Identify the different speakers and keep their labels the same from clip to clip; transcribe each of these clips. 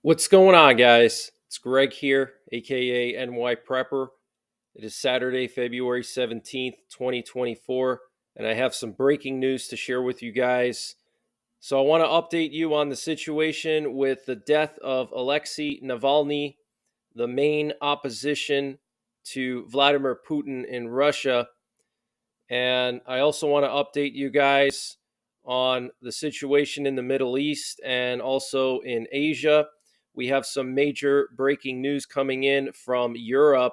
Speaker 1: What's going on, guys? It's Greg here, aka NYPrepper. It is Saturday, February 17th, 2024, and I have some breaking news to share with you guys. So, I want to update you on the situation with the death of Alexei Navalny, the main opposition to Vladimir Putin in Russia. And I also want to update you guys on the situation in the Middle East and also in Asia. We have some major breaking news coming in from Europe.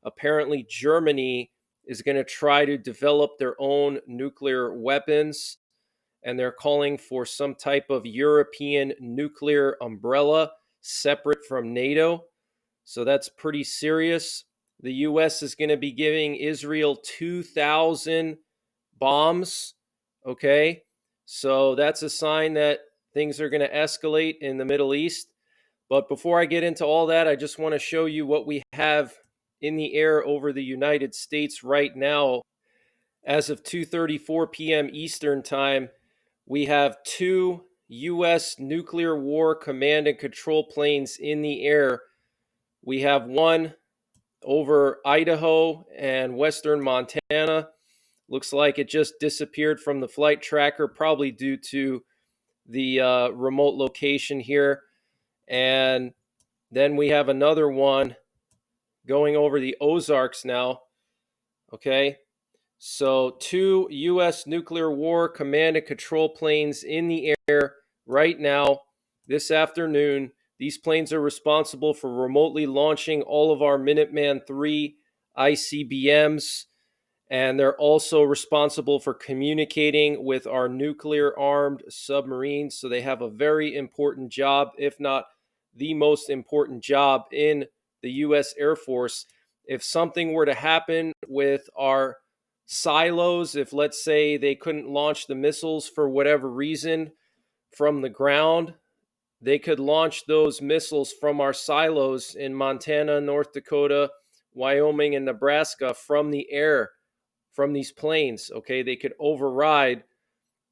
Speaker 1: Apparently, Germany is going to try to develop their own nuclear weapons, and they're calling for some type of European nuclear umbrella separate from NATO. So that's pretty serious. The US is going to be giving Israel 2,000 bombs. Okay. So that's a sign that things are going to escalate in the Middle East. But before I get into all that, I just want to show you what we have in the air over the United States right now. As of 2:34 p.m. Eastern Time, we have two US nuclear war command and control planes in the air. We have one over Idaho and western Montana. Looks like it just disappeared from the flight tracker, probably due to the remote location here. And then we have another one going over the Ozarks now. Okay. So, two U.S. nuclear war command and control planes in the air right now, this afternoon. These planes are responsible for remotely launching all of our Minuteman III ICBMs, and they're also responsible for communicating with our nuclear armed submarines. So, they have a very important job, if not the most important job in the U.S. Air Force. If something were to happen with our silos, if let's say they couldn't launch the missiles for whatever reason from the ground, they could launch those missiles from our silos in Montana, North Dakota, Wyoming, and Nebraska from the air, from these planes. Okay, they could override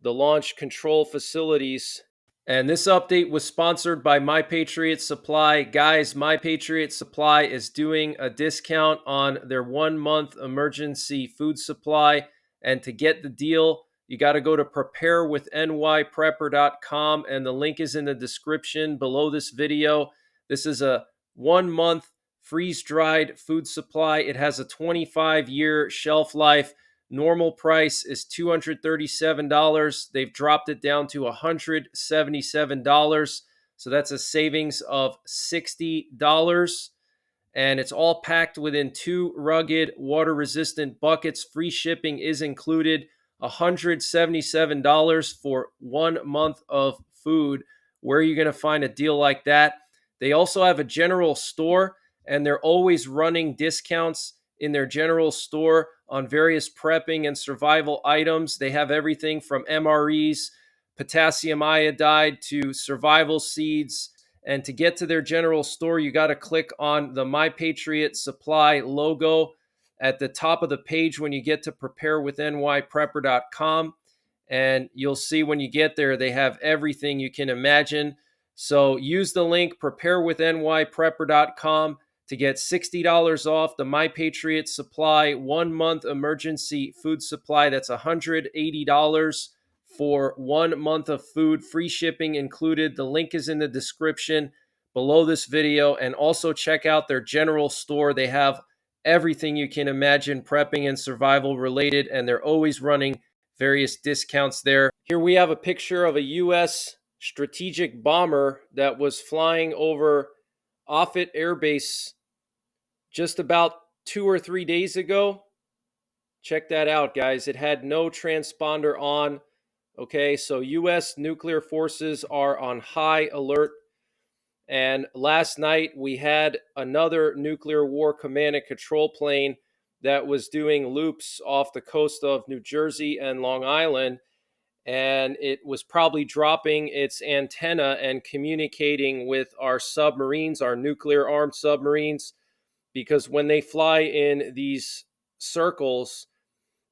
Speaker 1: the launch control facilities. And this update was sponsored by My Patriot Supply. Guys, My Patriot Supply is doing a discount on their 1 month emergency food supply. And to get the deal, you got to go to preparewithnyprepper.com, and the link is in the description below this video. This is a 1 month freeze dried food supply. It has a 25-year shelf life. Normal price is $237. They've dropped it down to $177. So that's a savings of $60. And it's all packed within two rugged, water resistant buckets. Free shipping is included. $177 for 1 month of food. Where are you going to find a deal like that? They also have a general store, and they're always running discounts in their general store on various prepping and survival items. They have everything from MREs, potassium iodide, to survival seeds. And to get to their general store, you got to click on the My Patriot Supply logo at the top of the page when you get to preparewithnyprepper.com. And you'll see when you get there, they have everything you can imagine. So use the link preparewithnyprepper.com to get $60 off the My Patriot Supply 1 month emergency food supply. That's $180 for 1 month of food, free shipping included. The link is in the description below this video. And also check out their general store. They have everything you can imagine prepping and survival related, and they're always running various discounts there. Here we have a picture of a U.S. strategic bomber that was flying over Offutt Air Base just about 2 or 3 days ago. Check that out, guys. It had no transponder on. Okay, so U.S. nuclear forces are on high alert. And last night we had another nuclear war command and control plane that was doing loops off the coast of New Jersey and Long Island. And it was probably dropping its antenna and communicating with our submarines, our nuclear armed submarines, because when they fly in these circles,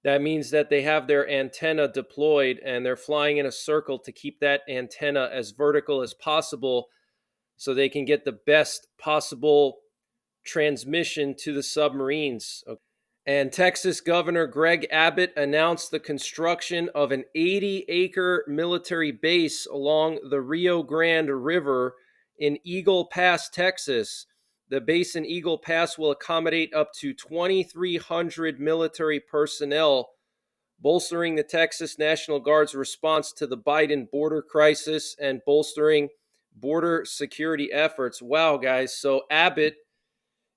Speaker 1: that means that they have their antenna deployed and they're flying in a circle to keep that antenna as vertical as possible so they can get the best possible transmission to the submarines. And Texas Governor Greg Abbott announced the construction of an 80-acre military base along the Rio Grande River in Eagle Pass, Texas. The base in Eagle Pass will accommodate up to 2,300 military personnel, bolstering the Texas National Guard's response to the Biden border crisis and bolstering border security efforts. Wow, guys. So Abbott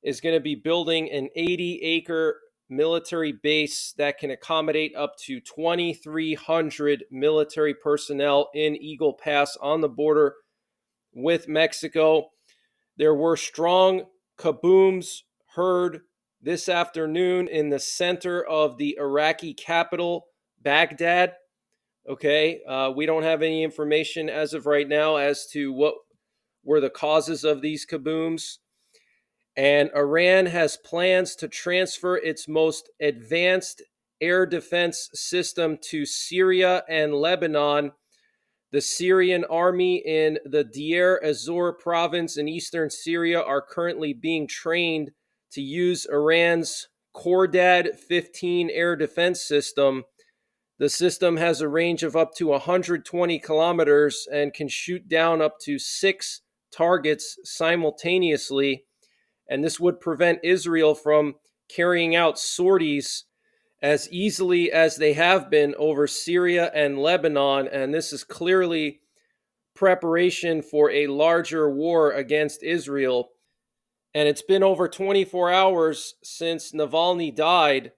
Speaker 1: is going to be building an 80-acre military base that can accommodate up to 2,300 military personnel in Eagle Pass on the border with Mexico. There were strong kabooms heard this afternoon in the center of the Iraqi capital, Baghdad. Okay, we don't have any information as of right now as to what were the causes of these kabooms. And Iran has plans to transfer its most advanced air defense system to Syria and Lebanon. The Syrian army in the Deir ez-Zor province in eastern Syria are currently being trained to use Iran's Khordad 15 air defense system. The system has a range of up to 120 kilometers and can shoot down up to 6 targets simultaneously. And this would prevent Israel from carrying out sorties as easily as they have been over Syria and Lebanon. And this is clearly preparation for a larger war against Israel. And it's been over 24 hours since Navalny died,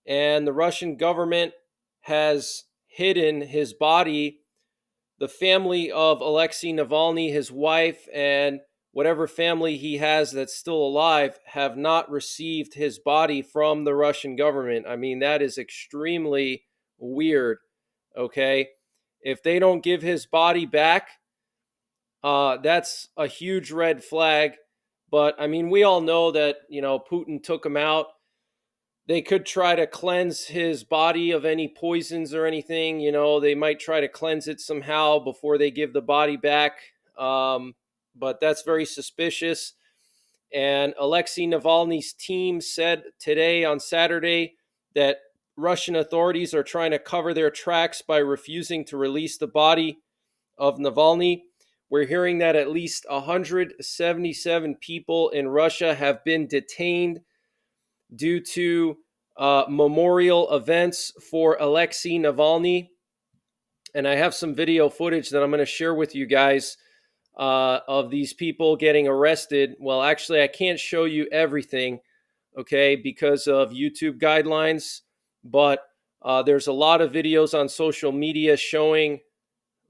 Speaker 1: and the Russian government has hidden his body. The family of Alexei Navalny, his wife, and whatever family he has that's still alive have not received his body from the Russian government. I mean, that is extremely weird, okay? If they don't give his body back, that's a huge red flag. But, I mean, we all know that, Putin took him out. They could try to cleanse his body of any poisons or anything. They might try to cleanse it somehow before they give the body back. But that's very suspicious. And Alexei Navalny's team said today on Saturday that Russian authorities are trying to cover their tracks by refusing to release the body of Navalny. We're hearing that at least 177 people in Russia have been detained due to memorial events for Alexei Navalny. And I have some video footage that I'm going to share with you guys of these people getting arrested. Well, actually, I can't show you everything, okay, because of YouTube guidelines. But there's a lot of videos on social media showing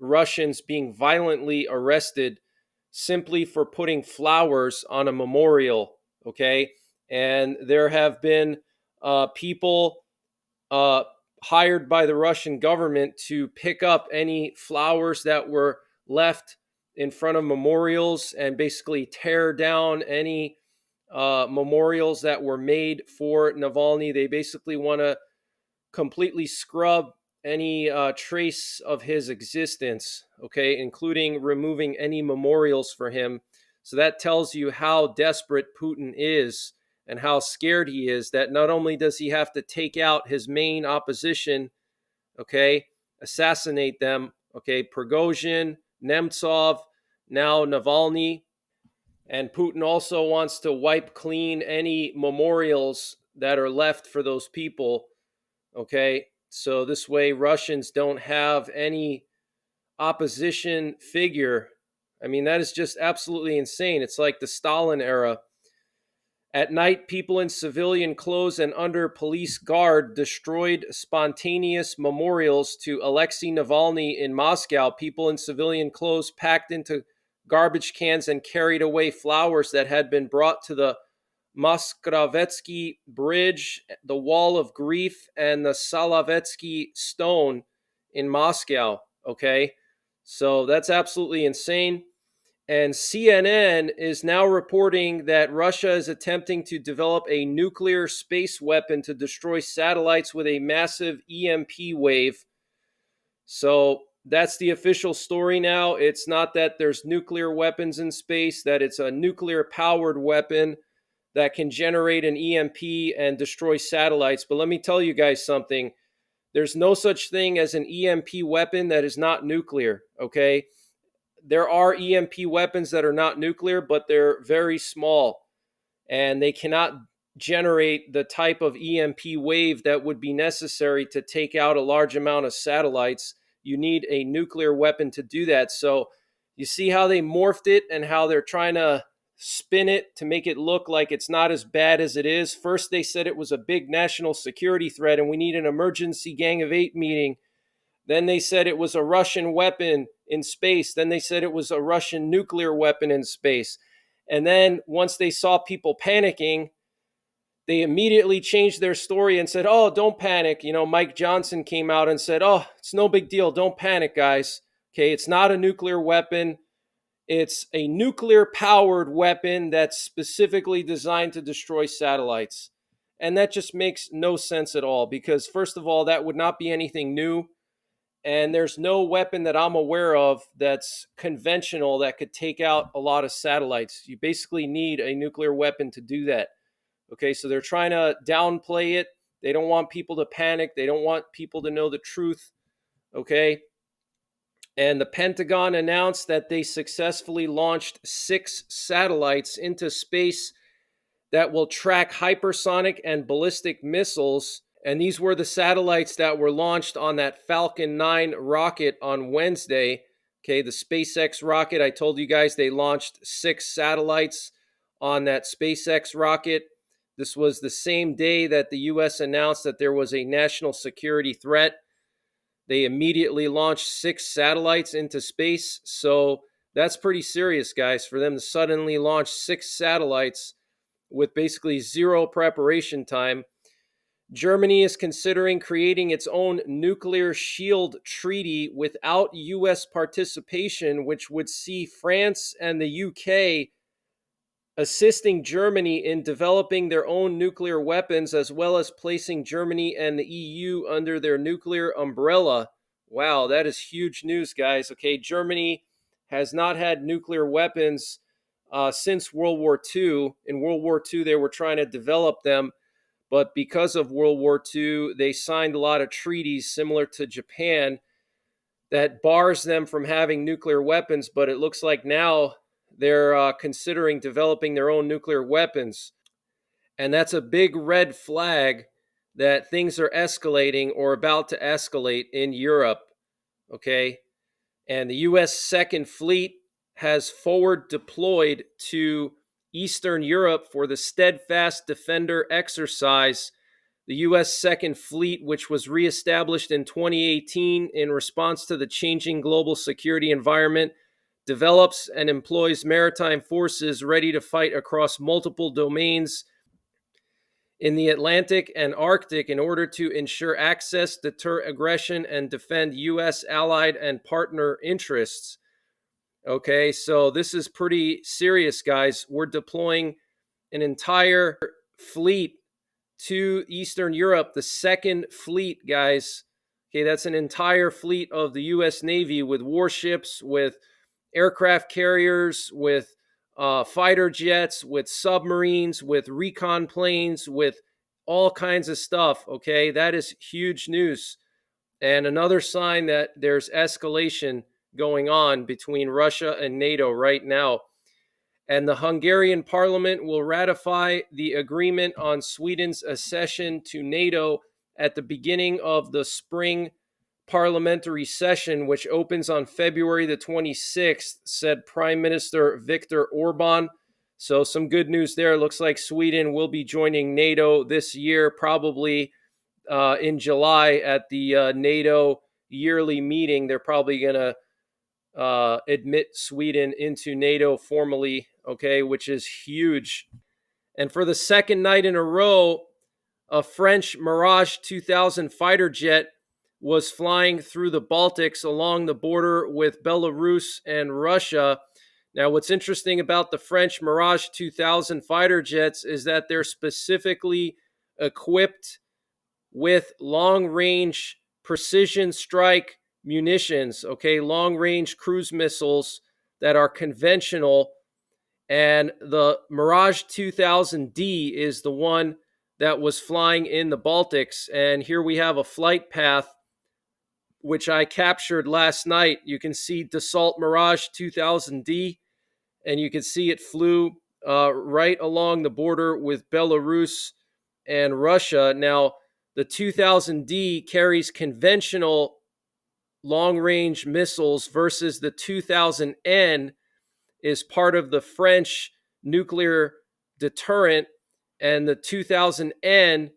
Speaker 1: Russians being violently arrested simply for putting flowers on a memorial, okay? And there have been people hired by the Russian government to pick up any flowers that were left in front of memorials and basically tear down any memorials that were made for Navalny. They basically want to completely scrub any trace of his existence, okay, including removing any memorials for him. So that tells you how desperate Putin is and how scared he is that not only does he have to take out his main opposition, okay, assassinate them, okay, Prigozhin, Nemtsov, now Navalny, and Putin also wants to wipe clean any memorials that are left for those people, okay? So this way Russians don't have any opposition figure. I mean, that is just absolutely insane. It's like the Stalin era. At night, people in civilian clothes and under police guard destroyed spontaneous memorials to Alexei Navalny in Moscow. People in civilian clothes packed into garbage cans and carried away flowers that had been brought to the Moskrovetsky Bridge, the Wall of Grief, and the Solovetsky Stone in Moscow. Okay, so that's absolutely insane. And CNN is now reporting that Russia is attempting to develop a nuclear space weapon to destroy satellites with a massive EMP wave. So That's the official story now. It's not that there's nuclear weapons in space, that it's a nuclear powered weapon that can generate an EMP and destroy satellites. But let me tell you guys something. There's no such thing as an EMP weapon that is not nuclear, okay? There are EMP weapons that are not nuclear, but they're very small and they cannot generate the type of EMP wave that would be necessary to take out a large amount of satellites. You need a nuclear weapon to do that. So you see how they morphed it and how they're trying to spin it to make it look like it's not as bad as it is. First, they said it was a big national security threat and we need an emergency Gang of Eight meeting. Then they said it was a Russian weapon in space. Then they said it was a Russian nuclear weapon in space. And then once they saw people panicking, they immediately changed their story and said, oh, don't panic. You know, Mike Johnson came out and said, oh, it's no big deal. Don't panic, guys. Okay, it's not a nuclear weapon. It's a nuclear powered weapon that's specifically designed to destroy satellites. And that just makes no sense at all because, first of all, that would not be anything new. And there's no weapon that I'm aware of that's conventional that could take out a lot of satellites. You basically need a nuclear weapon to do that. Okay, so they're trying to downplay it. They don't want people to panic. They don't want people to know the truth. Okay. And the Pentagon announced that they successfully launched 6 satellites into space that will track hypersonic and ballistic missiles. And these were the satellites that were launched on that Falcon 9 rocket on Wednesday. Okay, the SpaceX rocket. I told you guys they launched 6 satellites on that SpaceX rocket. This was the same day that the U.S. announced that there was a national security threat. They immediately launched 6 satellites into space. So that's pretty serious, guys, for them to suddenly launch 6 satellites with basically zero preparation time. Germany is considering creating its own nuclear shield treaty without U.S. participation, which would see France and the U.K. assisting Germany in developing their own nuclear weapons, as well as placing Germany and the EU under their nuclear umbrella. Wow, that is huge news, guys. Okay, Germany has not had nuclear weapons since World War II. In World War II, they were trying to develop them, but because of World War II, they signed a lot of treaties similar to Japan that bars them from having nuclear weapons, but it looks like now they're considering developing their own nuclear weapons. And that's a big red flag that things are escalating or about to escalate in Europe. Okay. And the U.S. Second Fleet has forward deployed to Eastern Europe for the Steadfast Defender exercise. The U.S. Second Fleet, which was reestablished in 2018 in response to the changing global security environment, develops and employs maritime forces ready to fight across multiple domains in the Atlantic and Arctic in order to ensure access, deter aggression, and defend U.S. allied and partner interests. Okay, so this is pretty serious, guys. We're deploying an entire fleet to Eastern Europe, the Second Fleet, guys. Okay, that's an entire fleet of the U.S. Navy with warships, with aircraft carriers, with fighter jets, with submarines, with recon planes, with all kinds of stuff. Okay, that is huge news. And another sign that there's escalation going on between Russia and NATO right now. And the Hungarian parliament will ratify the agreement on Sweden's accession to NATO at the beginning of the spring parliamentary session, which opens on February the 26th, said Prime Minister Viktor Orban. So some good news there. Looks like Sweden will be joining NATO this year, probably in July at the NATO yearly meeting. They're probably going to admit Sweden into NATO formally, okay, which is huge. And for the second night in a row, a French Mirage 2000 fighter jet was flying through the Baltics along the border with Belarus and Russia. Now, what's interesting about the French Mirage 2000 fighter jets is that they're specifically equipped with long-range precision strike munitions, okay, long-range cruise missiles that are conventional. And the Mirage 2000D is the one that was flying in the Baltics. And here we have a flight path which I captured last night. You can see Dassault Mirage 2000D, and you can see it flew right along the border with Belarus and Russia. Now, the 2000D carries conventional long range missiles versus the 2000N is part of the French nuclear deterrent, and the 2000N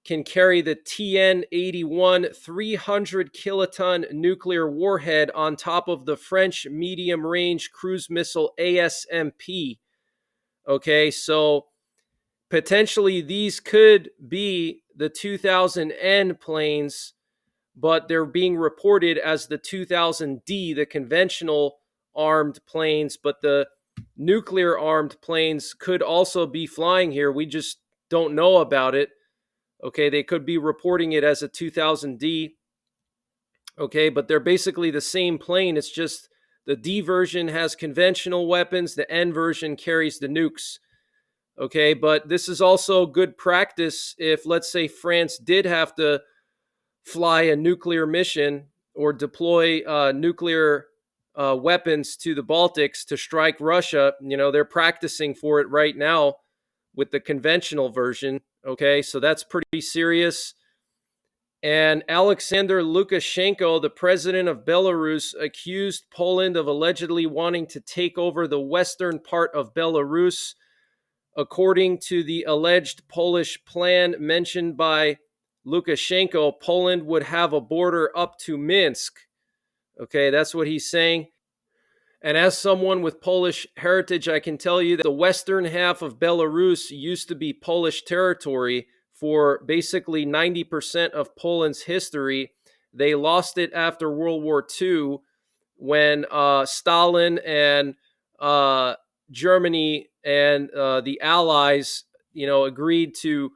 Speaker 1: can carry the TN-81 300 kiloton nuclear warhead on top of the French medium range cruise missile ASMP. Okay, so potentially these could be the 2000N planes, but they're being reported as the 2000D, the conventional armed planes, but the nuclear armed planes could also be flying here. We just don't know about it. Okay, they could be reporting it as a 2000D. Okay, but they're basically the same plane. It's just the D version has conventional weapons, the N version carries the nukes. Okay, but this is also good practice if, let's say, France did have to fly a nuclear mission or deploy nuclear weapons to the Baltics to strike Russia. You know, they're practicing for it right now with the conventional version. Okay, so that's pretty serious. And Alexander Lukashenko, the president of Belarus, accused Poland of allegedly wanting to take over the western part of Belarus. According to the alleged Polish plan mentioned by Lukashenko, Poland would have a border up to Minsk. Okay, that's what he's saying. And as someone with Polish heritage, I can tell you that the western half of Belarus used to be Polish territory for basically 90% of Poland's history. They lost it after World War II when Stalin and Germany and the Allies, agreed to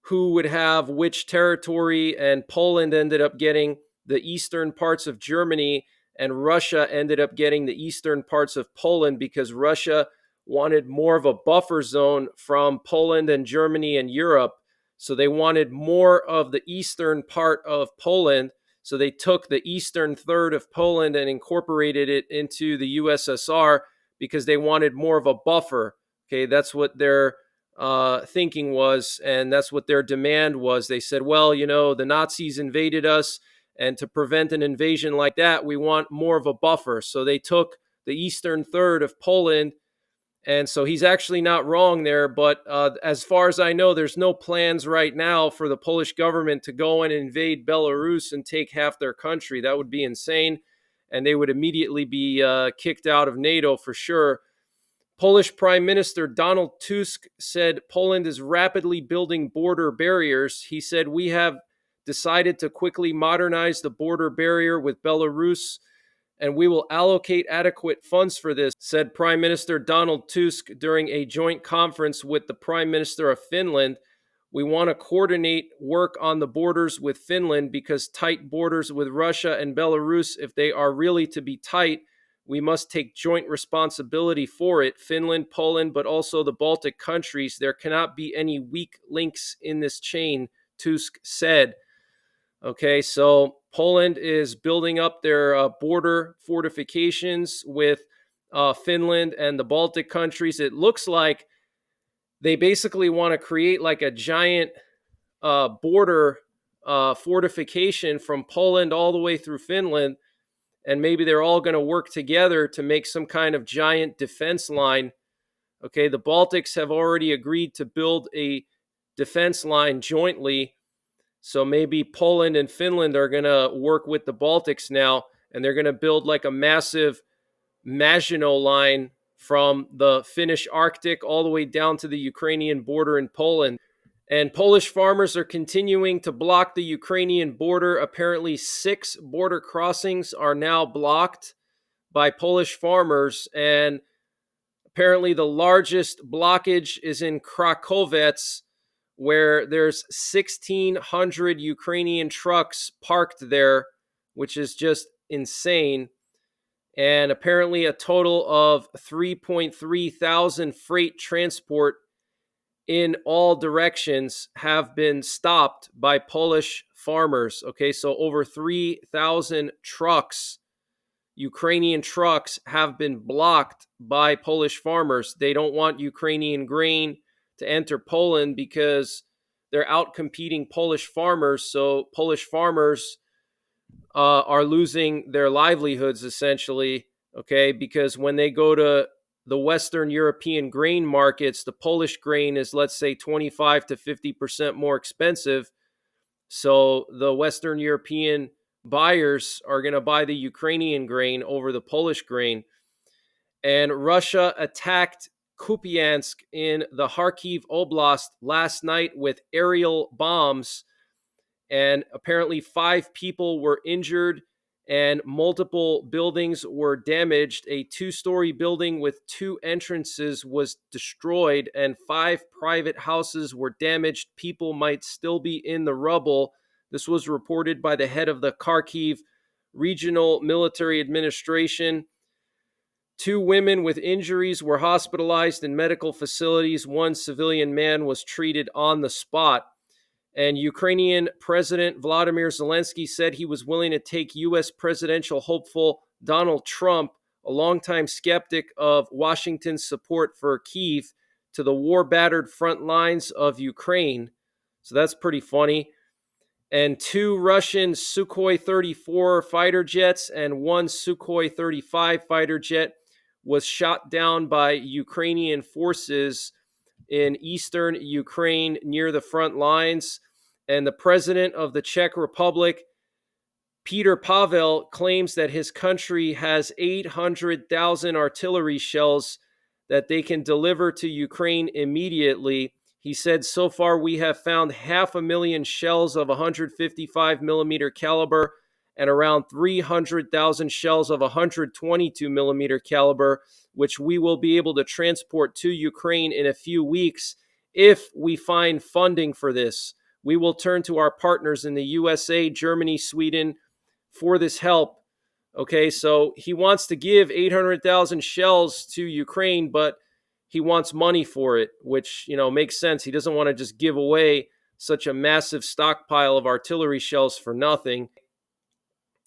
Speaker 1: who would have which territory, and Poland ended up getting the eastern parts of Germany, and Russia ended up getting the eastern parts of Poland because Russia wanted more of a buffer zone from Poland and Germany and Europe. So they wanted more of the eastern part of Poland. So they took the eastern third of Poland and incorporated it into the USSR because they wanted more of a buffer. Okay, that's what their thinking was, and that's what their demand was. They said, well, the Nazis invaded us, and to prevent an invasion like that, we want more of a buffer. So they took the eastern third of Poland, and so he's actually not wrong there. But as far as I know, there's no plans right now for the Polish government to go and invade Belarus and take half their country. That would be insane, and they would immediately be kicked out of NATO for sure. Polish Prime Minister Donald Tusk said Poland is rapidly building border barriers. He said, we have decided to quickly modernize the border barrier with Belarus, and we will allocate adequate funds for this, said Prime Minister Donald Tusk during a joint conference with the Prime Minister of Finland. We want to coordinate work on the borders with Finland because tight borders with Russia and Belarus, if they are really to be tight, we must take joint responsibility for it. Finland, Poland, but also the Baltic countries. There cannot be any weak links in this chain, Tusk said. Okay, so Poland is building up their border fortifications with Finland and the Baltic countries. It looks like they basically want to create like a giant border fortification from Poland all the way through Finland. And maybe they're all going to work together to make some kind of giant defense line. Okay, the Baltics have already agreed to build a defense line jointly. So maybe Poland and Finland are going to work with the Baltics now, and they're going to build like a massive Maginot line from the Finnish Arctic all the way down to the Ukrainian border in Poland. And Polish farmers are continuing to block the Ukrainian border. Apparently, 6 border crossings are now blocked by Polish farmers. And apparently, the largest blockage is in Krakowec, where there's 1,600 Ukrainian trucks parked there which is just insane. And apparently, a total of 3.3 thousand freight transport in all directions have been stopped by Polish farmers. Okay, so over 3,000 trucks, Ukrainian trucks, have been blocked by Polish farmers. They don't want Ukrainian grain to enter Poland because they're out competing Polish farmers. So Polish farmers are losing their livelihoods essentially. Okay, because when they go to the Western European grain markets, the Polish grain is, let's say, 25 to 50% more expensive. So the Western European buyers are going to buy the Ukrainian grain over the Polish grain. And Russia attacked Kupiansk in the Kharkiv Oblast last night with aerial bombs, and apparently 5 people were injured and multiple buildings were damaged. A 2-story building with 2 entrances was destroyed, and 5 private houses were damaged. People might still be in the rubble. This was reported by the head of the Kharkiv Regional Military Administration. 2 women with injuries were hospitalized in medical facilities. 1 civilian man was treated on the spot. And Ukrainian President Vladimir Zelensky said he was willing to take U.S. presidential hopeful Donald Trump, a longtime skeptic of Washington's support for Kyiv, to the war-battered front lines of Ukraine. So that's pretty funny. And 2 Russian Sukhoi 34 fighter jets and 1 Sukhoi 35 fighter jet was shot down by Ukrainian forces in eastern Ukraine near the front lines. And the president of the Czech Republic, Peter Pavel, claims that his country has 800,000 artillery shells that they can deliver to Ukraine immediately. He said, so far we have found 500,000 shells of 155 millimeter caliber and around 300,000 shells of 122 millimeter caliber, which we will be able to transport to Ukraine in a few weeks if we find funding for this. We will turn to our partners in the USA, Germany, Sweden for this help. Okay, so he wants to give 800,000 shells to Ukraine, but he wants money for it, which, makes sense. He doesn't want to just give away such a massive stockpile of artillery shells for nothing.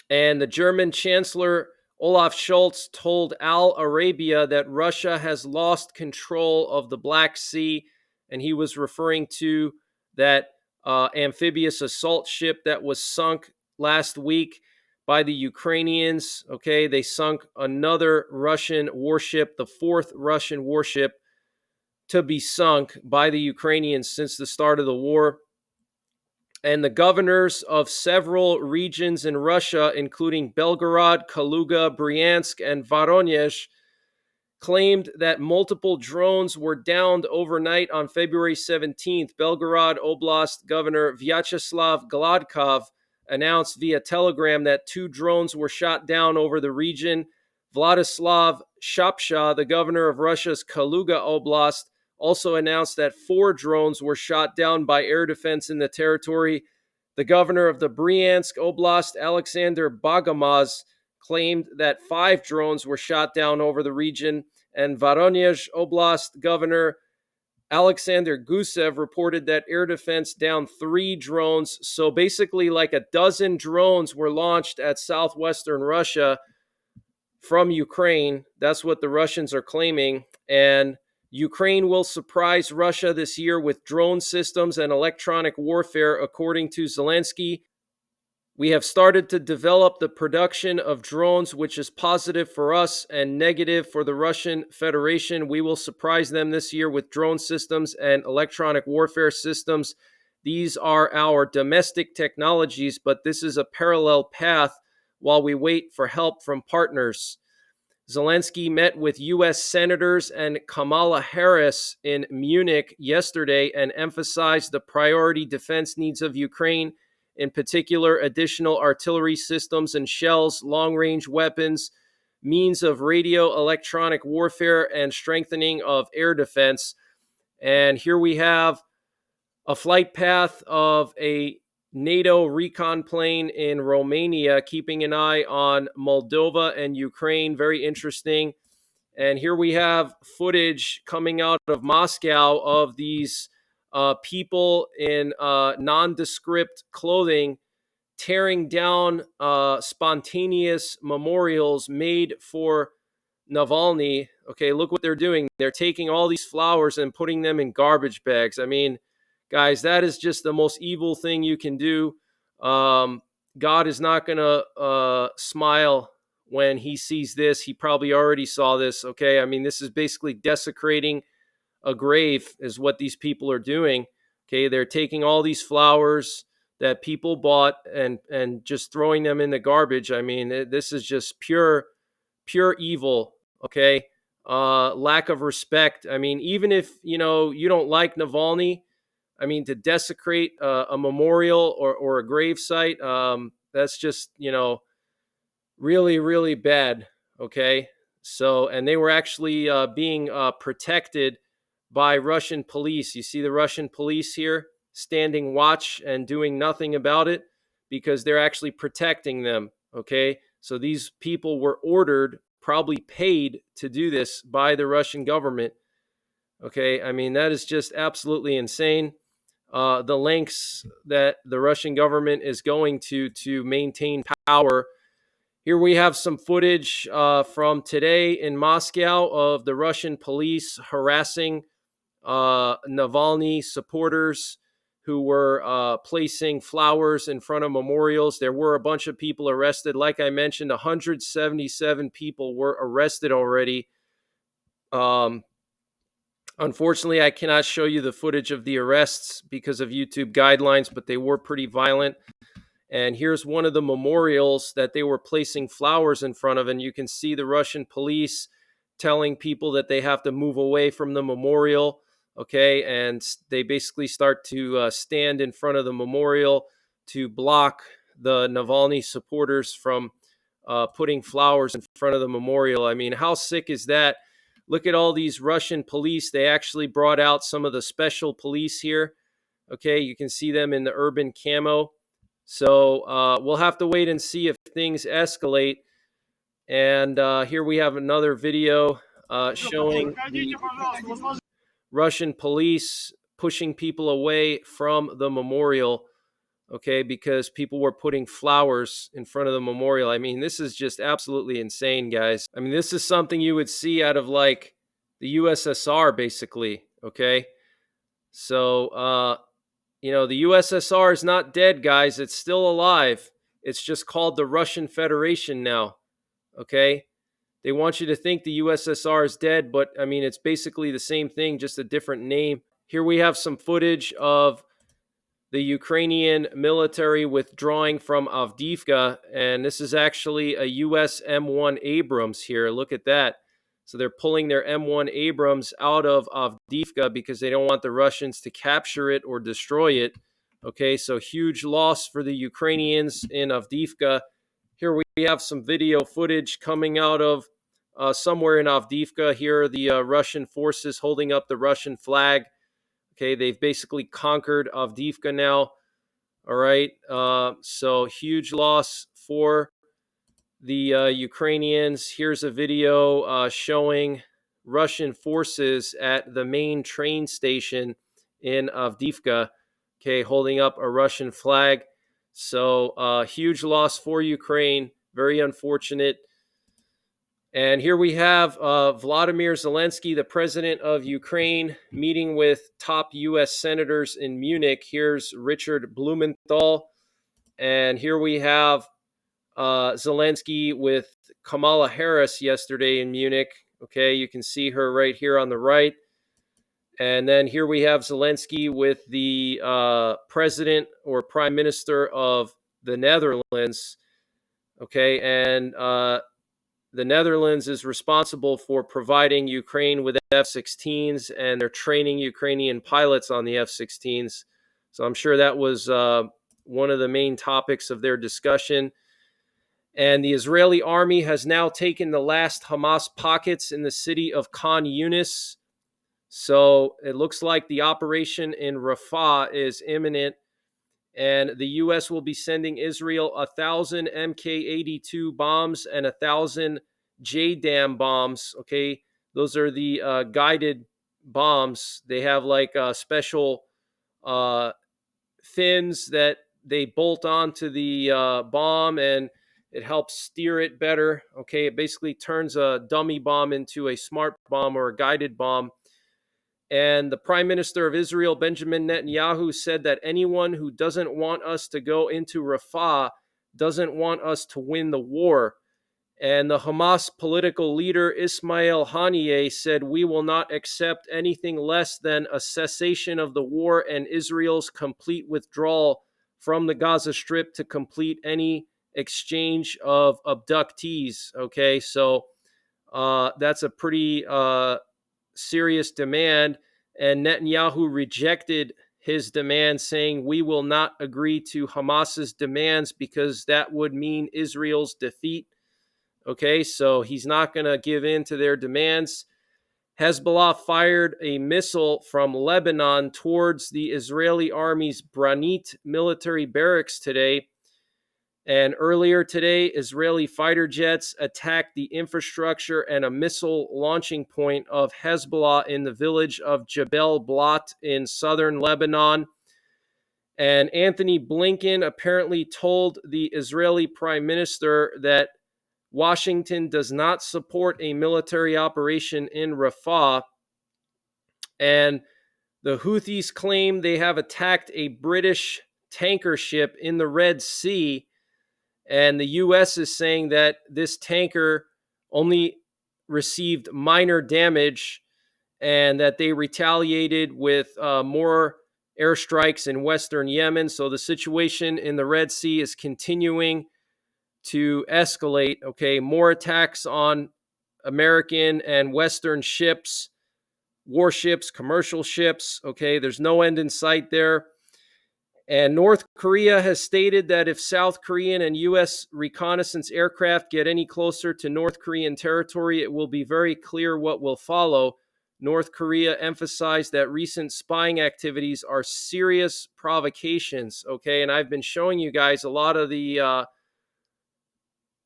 Speaker 1: And the German Chancellor Olaf Scholz told Al Arabia that Russia has lost control of the Black Sea, and he was referring to that amphibious assault ship that was sunk last week by the Ukrainians. Okay, they sunk another Russian warship, the 4th Russian warship to be sunk by the Ukrainians since the start of the war. And the governors of several regions in Russia, including Belgorod, Kaluga, Bryansk, and Voronezh, claimed that multiple drones were downed overnight on February 17th. Belgorod Oblast Governor Vyacheslav Gladkov announced via telegram that 2 drones were shot down over the region. Vladislav Shapsha, the governor of Russia's Kaluga Oblast, also announced that 4 drones were shot down by air defense in the territory. The governor of the Bryansk Oblast, Alexander Bogomaz, claimed that 5 drones were shot down over the region, and Voronezh Oblast Governor Alexander Gusev reported that air defense downed 3 drones. So basically, like a dozen drones were launched at southwestern Russia from Ukraine. That's what the Russians are claiming. And Ukraine will surprise Russia this year with drone systems and electronic warfare, according to Zelensky. We have started to develop the production of drones, which is positive for us and negative for the Russian Federation. We will surprise them this year with drone systems and electronic warfare systems. These are our domestic technologies, but this is a parallel path while we wait for help from partners. Zelensky met with U.S. senators and Kamala Harris in Munich yesterday and emphasized the priority defense needs of Ukraine, in particular additional artillery systems and shells, long-range weapons, means of radio electronic warfare, and strengthening of air defense. And here we have a flight path of a NATO recon plane in Romania, keeping an eye on Moldova and Ukraine. Very interesting. And here we have footage coming out of Moscow of these people in nondescript clothing tearing down spontaneous memorials made for Navalny. Okay, look what they're doing. They're taking all these flowers and putting them in garbage bags. I mean, guys, that is just the most evil thing you can do. God is not going to smile when he sees this. He probably already saw this. Okay, I mean, this is basically desecrating a grave, is what these people are doing. Okay, they're taking all these flowers that people bought and just throwing them in the garbage. I mean, this is just pure evil. Okay, lack of respect. I mean, even if you don't like Navalny, I mean, to desecrate a memorial or a grave site, that's just really really bad. Okay, so and they were actually being protected by Russian police. You see the Russian police here standing watch and doing nothing about it because they're actually protecting them. Okay, so these people were ordered, probably paid to do this by the Russian government. Okay, I mean, that is just absolutely insane. The lengths that the Russian government is going to maintain power. Here we have some footage from today in Moscow of the Russian police harassing Navalny supporters who were placing flowers in front of memorials. There were a bunch of people arrested. Like I mentioned, 177 people were arrested already. Unfortunately, I cannot show you the footage of the arrests because of YouTube guidelines, but they were pretty violent. And here's one of the memorials that they were placing flowers in front of, and you can see the Russian police telling people that they have to move away from the memorial. Okay, and they basically start to stand in front of the memorial to block the Navalny supporters from putting flowers in front of the memorial. I mean, how sick is that? Look at all these Russian police. They actually brought out some of the special police here. Okay, you can see them in the urban camo. So we'll have to wait and see if things escalate. And here we have another video showing the Russian police pushing people away from the memorial. Okay, because people were putting flowers in front of the memorial. I mean, this is just absolutely insane, guys. I mean, this is something you would see out of like the USSR, basically. Okay, so the USSR is not dead, guys. It's still alive. It's just called the Russian Federation now. Okay, they want you to think the USSR is dead, but I mean, it's basically the same thing, just a different name. Here we have some footage of the Ukrainian military withdrawing from Avdiivka, and this is actually a US M1 Abrams here. Look at that. So they're pulling their M1 Abrams out of Avdiivka because they don't want the Russians to capture it or destroy it. Okay, so huge loss for the Ukrainians in Avdiivka. Here we have some video footage coming out of somewhere in Avdiivka. Here are the Russian forces holding up the Russian flag. Okay, they've basically conquered Avdiivka now. All right, so huge loss for the Ukrainians. Here's a video showing Russian forces at the main train station in Avdiivka, okay, holding up a Russian flag. So huge loss for Ukraine. Very unfortunate. And here we have Vladimir Zelensky, the president of Ukraine, meeting with top U.S. senators in Munich. Here's Richard Blumenthal. And here we have Zelensky with Kamala Harris yesterday in Munich. Okay, you can see her right here on the right. And then here we have Zelensky with the president or prime minister of the Netherlands. Okay, and the Netherlands is responsible for providing Ukraine with F-16s, and they're training Ukrainian pilots on the F-16s. So I'm sure that was one of the main topics of their discussion. And the Israeli army has now taken the last Hamas pockets in the city of Khan Yunis. So it looks like the operation in Rafah is imminent. And the U.S. will be sending Israel 1,000 Mk-82 bombs and 1,000 JDAM bombs. Okay, those are the guided bombs. They have like special uh, fins that they bolt onto the bomb, and it helps steer it better. Okay, it basically turns a dummy bomb into a smart bomb or a guided bomb. And the Prime Minister of Israel, Benjamin Netanyahu, said that anyone who doesn't want us to go into Rafah doesn't want us to win the war. And the Hamas political leader, Ismail Haniyeh, said, "We will not accept anything less than a cessation of the war and Israel's complete withdrawal from the Gaza Strip to complete any exchange of abductees." Okay, so that's a pretty serious demand. And Netanyahu rejected his demand, saying, "We will not agree to Hamas's demands because that would mean Israel's defeat." Okay, so he's not going to give in to their demands. Hezbollah fired a missile from Lebanon towards the Israeli army's Branit military barracks today. And earlier today, Israeli fighter jets attacked the infrastructure and a missile launching point of Hezbollah in the village of Jebel Blat in southern Lebanon. And Anthony Blinken apparently told the Israeli prime minister that Washington does not support a military operation in Rafah. And the Houthis claim they have attacked a British tanker ship in the Red Sea. And the U.S. is saying that this tanker only received minor damage and that they retaliated with more airstrikes in western Yemen. So the situation in the Red Sea is continuing to escalate. Okay, more attacks on American and Western ships, warships, commercial ships. Okay, there's no end in sight there. And North Korea has stated that if South Korean and U.S. reconnaissance aircraft get any closer to North Korean territory, it will be very clear what will follow. North Korea emphasized that recent spying activities are serious provocations. Okay, and I've been showing you guys a lot of the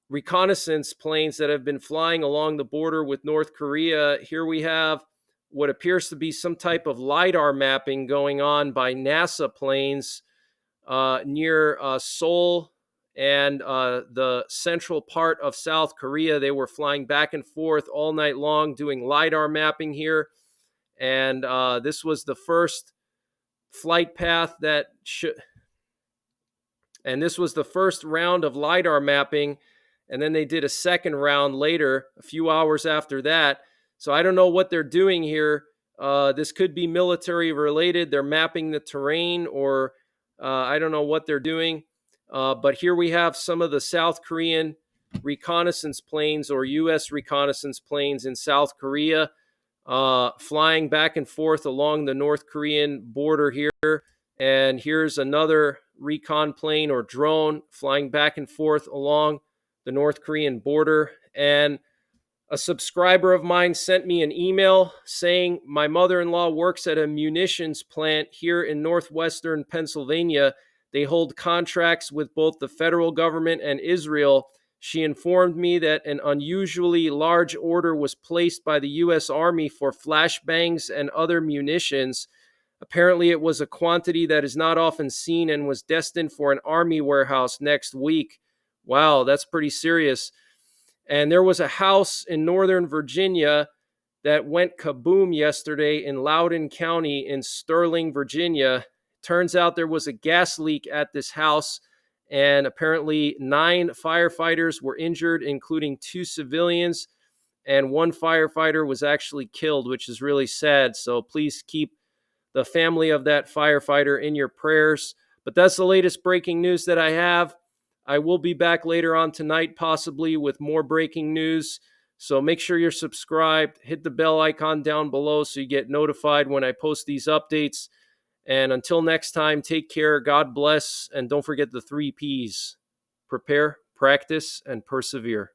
Speaker 1: reconnaissance planes that have been flying along the border with North Korea. Here we have what appears to be some type of LiDAR mapping going on by NASA planes near Seoul and the central part of South Korea. They were flying back and forth all night long doing LiDAR mapping here. And this was the first flight path that and this was the first round of LiDAR mapping. And then they did a second round later, a few hours after that. So I don't know what they're doing here. This could be military related. They're mapping the terrain, or I don't know what they're doing. But here we have some of the South Korean reconnaissance planes or U.S. reconnaissance planes in South Korea flying back and forth along the North Korean border here. And here's another recon plane or drone flying back and forth along the North Korean border. And a subscriber of mine sent me an email saying my mother-in-law works at a munitions plant here in northwestern Pennsylvania. They hold contracts with both the federal government and Israel. She informed me that an unusually large order was placed by the U.S. Army for flashbangs and other munitions. Apparently, it was a quantity that is not often seen and was destined for an Army warehouse next week. Wow, that's pretty serious. And there was a house in Northern Virginia that went kaboom yesterday in Loudoun County in Sterling, Virginia. Turns out there was a gas leak at this house, and apparently 9 firefighters were injured, including 2 civilians, and 1 firefighter was actually killed, which is really sad. So please keep the family of that firefighter in your prayers. But that's the latest breaking news that I have. I will be back later on tonight, possibly with more breaking news. So make sure you're subscribed. Hit the bell icon down below so you get notified when I post these updates. And until next time, take care. God bless. And don't forget the 3 Ps: prepare, practice, and persevere.